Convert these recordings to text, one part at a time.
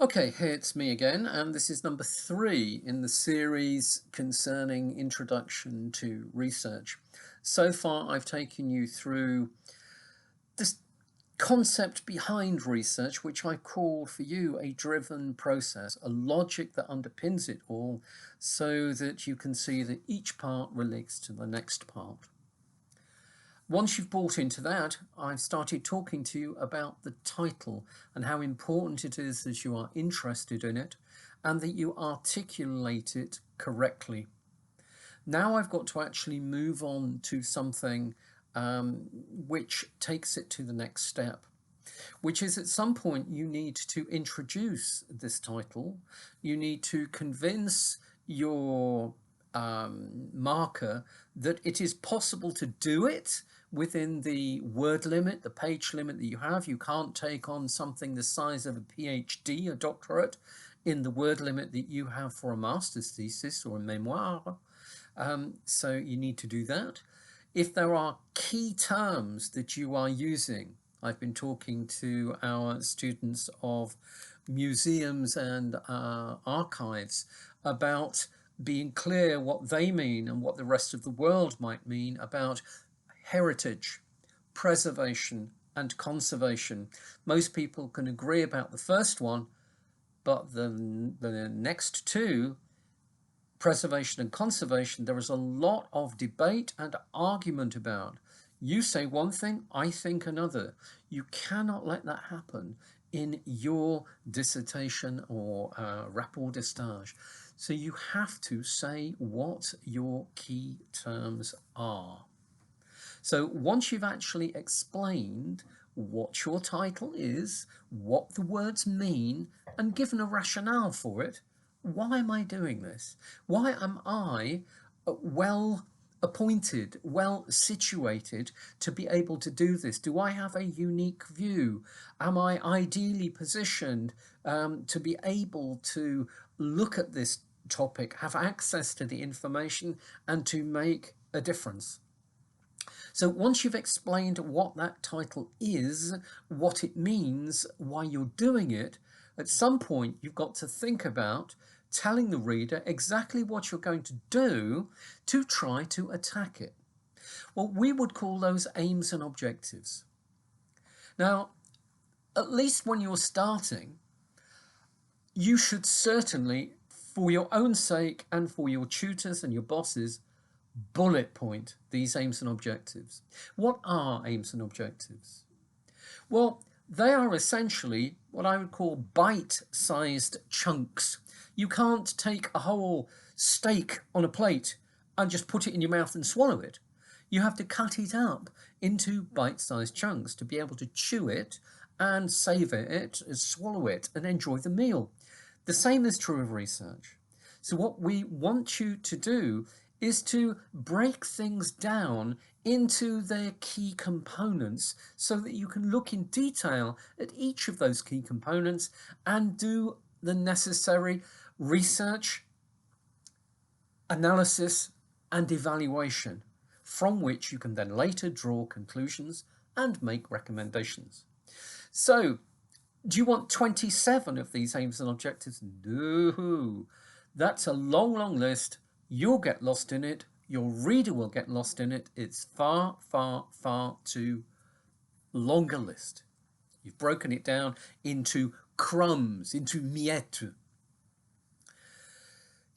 Okay, hey, it's me again, and this is number 3 in the series concerning Introduction to Research. So far, I've taken you through this concept behind research, which I call for you a driven process, a logic that underpins it all, so that you can see that each part relates to the next part. Once you've bought into that, I've started talking to you about the title and how important it is that you are interested in it and that you articulate it correctly. Now I've got to actually move on to something which takes it to the next step, which is at some point you need to introduce this title. You need to convince your marker that it is possible to do it within the word limit, the page limit that you have. You can't take on something the size of a PhD, a doctorate, in the word limit that you have for a master's thesis or a memoir. So you need to do that. If there are key terms that you are using, I've been talking to our students of museums and archives about being clear what they mean and what the rest of the world might mean about heritage, preservation, and conservation. Most people can agree about the first one, but the next two, preservation and conservation, there is a lot of debate and argument about. You say one thing, I think another. You cannot let that happen in your dissertation or rapport de stage. So you have to say what your key terms are. So once you've actually explained what your title is, what the words mean, and given a rationale for it, why am I doing this? Why am I well appointed, well situated to be able to do this? Do I have a unique view? Am I ideally positioned to be able to look at this topic, have access to the information, and to make a difference? So once you've explained what that title is, what it means, why you're doing it, at some point you've got to think about telling the reader exactly what you're going to do to try to attack it. Well, we would call those aims and objectives. Now, at least when you're starting, you should certainly, for your own sake and for your tutors and your bosses, bullet point these aims and objectives. What are aims and objectives? Well, they are essentially what I would call bite-sized chunks. You can't take a whole steak on a plate and just put it in your mouth and swallow it. You have to cut it up into bite-sized chunks to be able to chew it and savour it, swallow it, and enjoy the meal. The same is true of research. So what we want you to do is to break things down into their key components so that you can look in detail at each of those key components and do the necessary research, analysis, and evaluation, from which you can then later draw conclusions and make recommendations. So, do you want 27 of these aims and objectives? No, that's a long, long list. You'll get lost in it. Your reader will get lost in it. It's far, far, far too long a list. You've broken it down into crumbs, into miettes.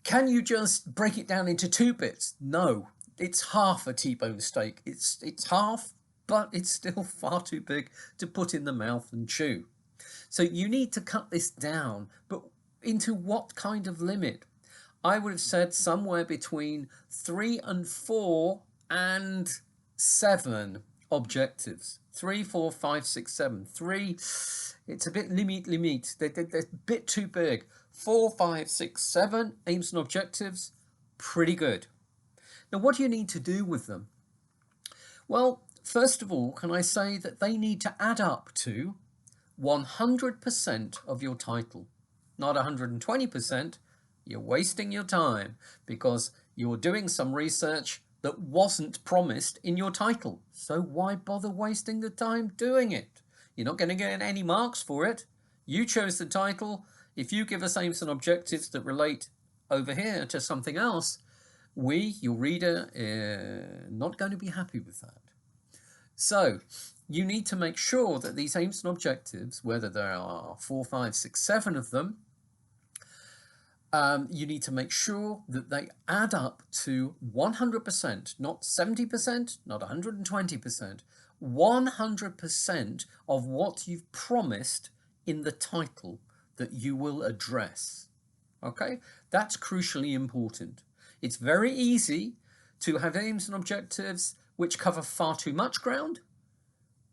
Can you just break it down into 2 bits? No, it's half a T-bone steak. It's half, but it's still far too big to put in the mouth and chew. So you need to cut this down, but into what kind of limit? I would have said somewhere between 3 and 4 and 7 objectives. 3, 4, 5, 6, 7. 3, it's a bit limit. They're a bit too big. 4, 5, 6, 7 aims and objectives, pretty good. Now, what do you need to do with them? Well, first of all, can I say that they need to add up to 100% of your title, not 120%. You're wasting your time because you're doing some research that wasn't promised in your title. So why bother wasting the time doing it? You're not going to get any marks for it. You chose the title. If you give us aims and objectives that relate over here to something else, we, your reader, are not going to be happy with that. So you need to make sure that these aims and objectives, whether there are 4, 5, 6, 7 of them, you need to make sure that they add up to 100%, not 70%, not 120%, 100% of what you've promised in the title that you will address. Okay, that's crucially important. It's very easy to have aims and objectives which cover far too much ground,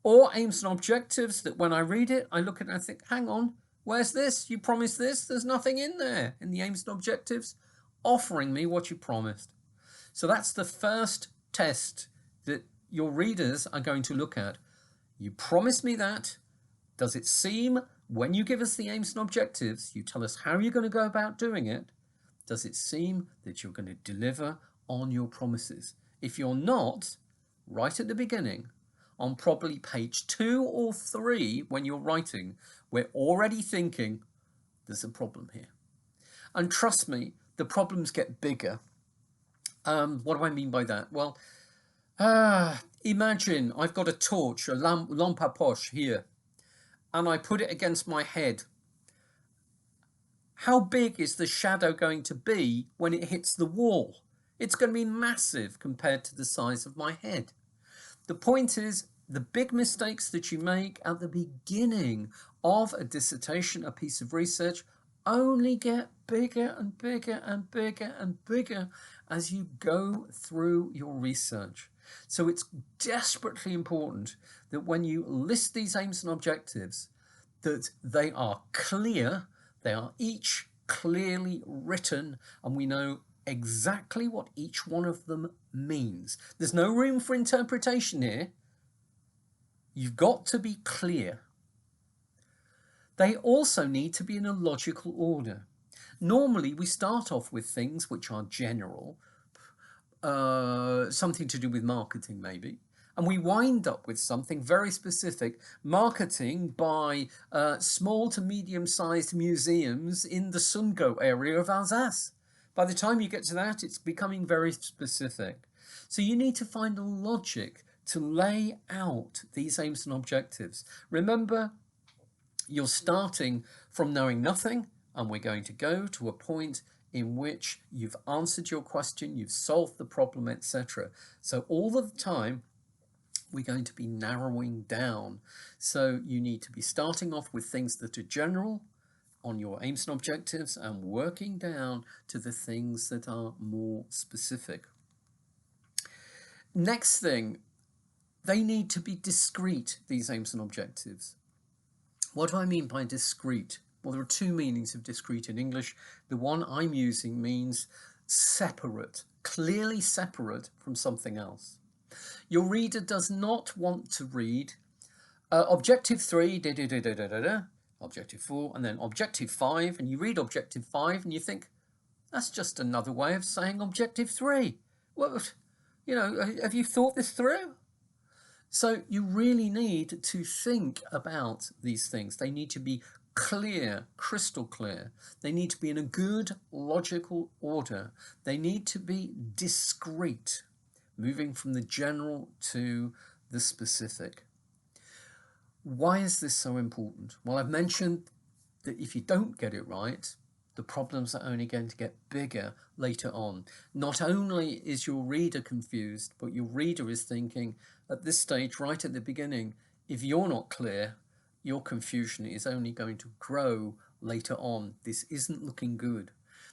or aims and objectives that when I read it, I look at it and I think, hang on, where's this? You promised this. There's nothing in there in the aims and objectives offering me what you promised. So that's the first test that your readers are going to look at. You promised me that. Does it seem, when you give us the aims and objectives, you tell us how you're going to go about doing it, does it seem that you're going to deliver on your promises? If you're not, right at the beginning, on probably page 2 or 3 when you're writing, we're already thinking there's a problem here. And trust me, the problems get bigger. What do I mean by that? Well, imagine I've got a torch, a lampe à poche here, and I put it against my head. How big is the shadow going to be when it hits the wall? It's going to be massive compared to the size of my head. The point is, the big mistakes that you make at the beginning of a dissertation, a piece of research, only get bigger and bigger and bigger and bigger as you go through your research. So it's desperately important that when you list these aims and objectives, that they are clear, they are each clearly written, and we know exactly what each one of them means. There's no room for interpretation here. You've got to be clear. They also need to be in a logical order. Normally, we start off with things which are general, something to do with marketing maybe, and we wind up with something very specific, marketing by small to medium-sized museums in the Sundgau area of Alsace. By the time you get to that, it's becoming very specific. So you need to find a logic to lay out these aims and objectives. Remember, you're starting from knowing nothing, and we're going to go to a point in which you've answered your question, you've solved the problem, etc. So all of the time, we're going to be narrowing down. So you need to be starting off with things that are general on your aims and objectives and working down to the things that are more specific. Next thing, they need to be discrete, these aims and objectives. What do I mean by discrete? Well, there are two meanings of discrete in English. The one I'm using means separate, clearly separate from something else. Your reader does not want to read objective 3, objective 4, and then objective 5, and you read objective 5 and you think, that's just another way of saying objective 3. Well, you know, have you thought this through? So you really need to think about these things. They need to be clear, crystal clear. They need to be in a good logical order. They need to be discrete, moving from the general to the specific. Why is this so important? Well, I've mentioned that if you don't get it right, the problems are only going to get bigger later on. Not only is your reader confused, but your reader is thinking at this stage, right at the beginning, if you're not clear, your confusion is only going to grow later on. This isn't looking good.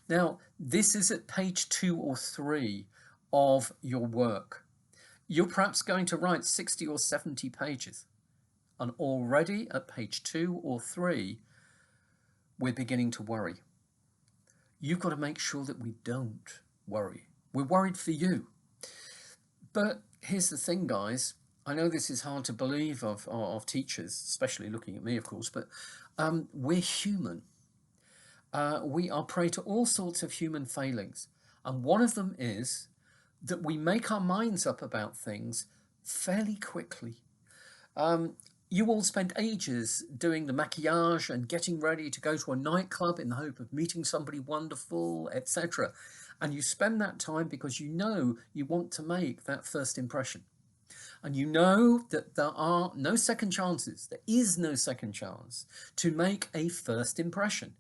Now, this is at page 2 or 3 of your work. You're perhaps going to write 60 or 70 pages. And already at page 2 or 3, we're beginning to worry. You've got to make sure that we don't worry. We're worried for you. But here's the thing, guys. I know this is hard to believe of teachers, especially looking at me, of course, but we're human. We are prey to all sorts of human failings. And one of them is that we make our minds up about things fairly quickly. You all spend ages doing the maquillage and getting ready to go to a nightclub in the hope of meeting somebody wonderful, etc. And you spend that time because you know you want to make that first impression. And you know that there are no second chances. There is no second chance to make a first impression.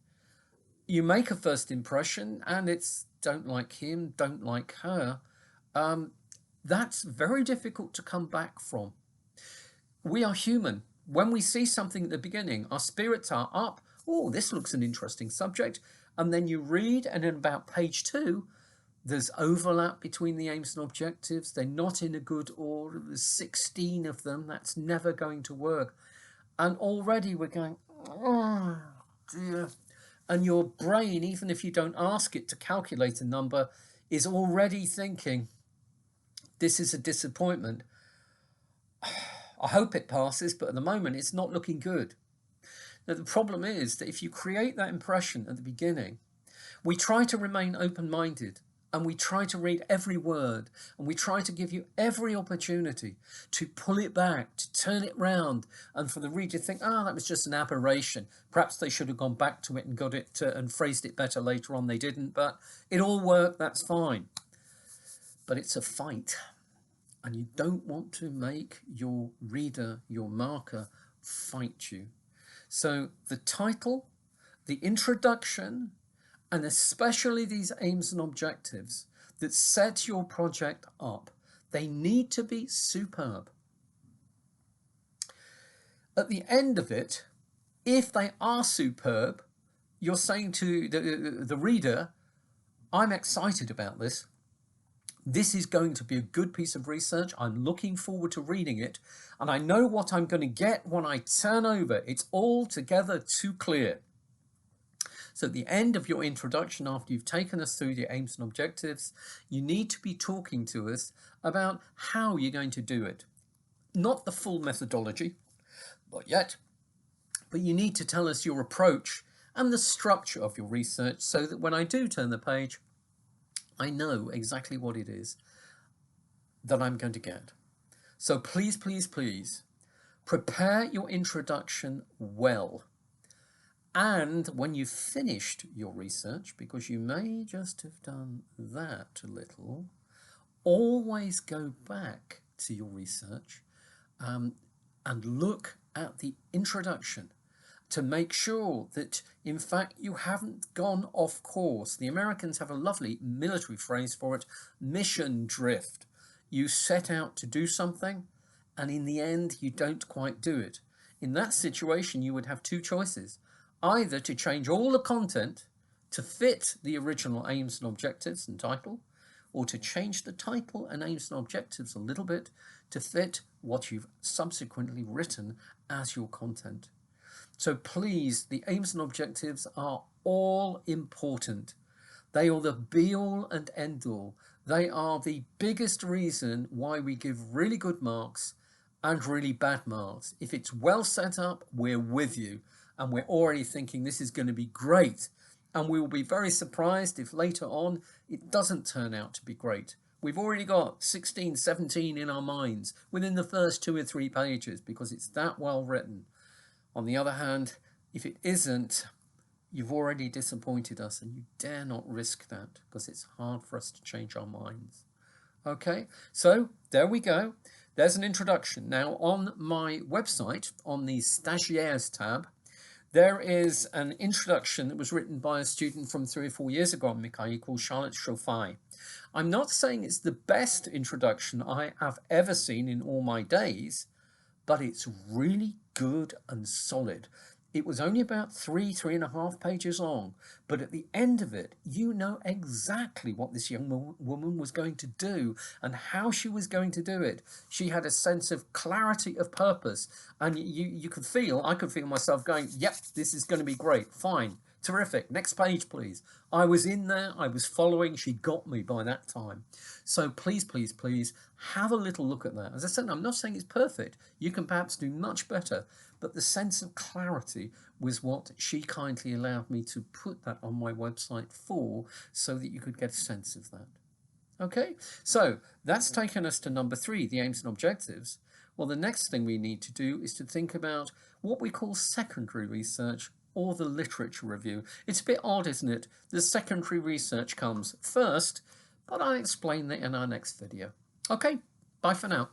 You make a first impression and it's don't like him, don't like her. That's very difficult to come back from. We are human. When we see something at the beginning, our spirits are up. Oh, this looks an interesting subject. And then you read, and in about page 2, there's overlap between the aims and objectives. They're not in a good order. There's 16 of them. That's never going to work. And already we're going, oh dear. And your brain, even if you don't ask it to calculate a number, is already thinking, this is a disappointment. I hope it passes, but at the moment it's not looking good. Now, the problem is that if you create that impression at the beginning, we try to remain open-minded and we try to read every word and we try to give you every opportunity to pull it back, to turn it round, and for the reader to think, that was just an aberration. Perhaps they should have gone back to it and got it and phrased it better later on. They didn't, but it all worked, that's fine. But it's a fight. And you don't want to make your reader, your marker, fight you. So the title, the introduction, and especially these aims and objectives that set your project up, they need to be superb. At the end of it, if they are superb, you're saying to the reader, I'm excited about this. This is going to be a good piece of research. I'm looking forward to reading it. And I know what I'm going to get when I turn over. It's all together too clear. So at the end of your introduction, after you've taken us through the aims and objectives, you need to be talking to us about how you're going to do it. Not the full methodology, not yet, but you need to tell us your approach and the structure of your research so that when I do turn the page, I know exactly what it is that I'm going to get. So please, please, please, prepare your introduction well. And when you've finished your research, because you may just have done that a little, always go back to your research and look at the introduction to make sure that, in fact, you haven't gone off course. The Americans have a lovely military phrase for it, mission drift. You set out to do something, and in the end, you don't quite do it. In that situation, you would have two choices. Either to change all the content to fit the original aims and objectives and title, or to change the title and aims and objectives a little bit to fit what you've subsequently written as your content. So please, the aims and objectives are all important. They are the be-all and end-all. They are the biggest reason why we give really good marks and really bad marks. If it's well set up, we're with you. And we're already thinking this is going to be great. And we will be very surprised if later on it doesn't turn out to be great. We've already got 16, 17 in our minds within the first 2 or 3 pages because it's that well written. On the other hand, if it isn't, you've already disappointed us and you dare not risk that because it's hard for us to change our minds. Okay, so there we go. There's an introduction. Now on my website, on the Stagiaires tab, there is an introduction that was written by a student from 3 or 4 years ago on Mikai called Charlotte Chauffai. I'm not saying it's the best introduction I have ever seen in all my days, but it's really good and solid. It was only about 3.5 pages long, but at the end of it, you know exactly what this young woman was going to do and how she was going to do it. She had a sense of clarity of purpose, and I could feel myself going, yep, this is going to be great, fine, terrific, next page please. I was in there, I was following, she got me by that time. So please, please, please have a little look at that. As I said, I'm not saying it's perfect, you can perhaps do much better, but the sense of clarity was what she kindly allowed me to put that on my website for, so that you could get a sense of that. Okay, so that's taken us to number 3, the aims and objectives. Well, the next thing we need to do is to think about what we call secondary research or the literature review. It's a bit odd, isn't it? The secondary research comes first, but I'll explain that in our next video. Okay, bye for now.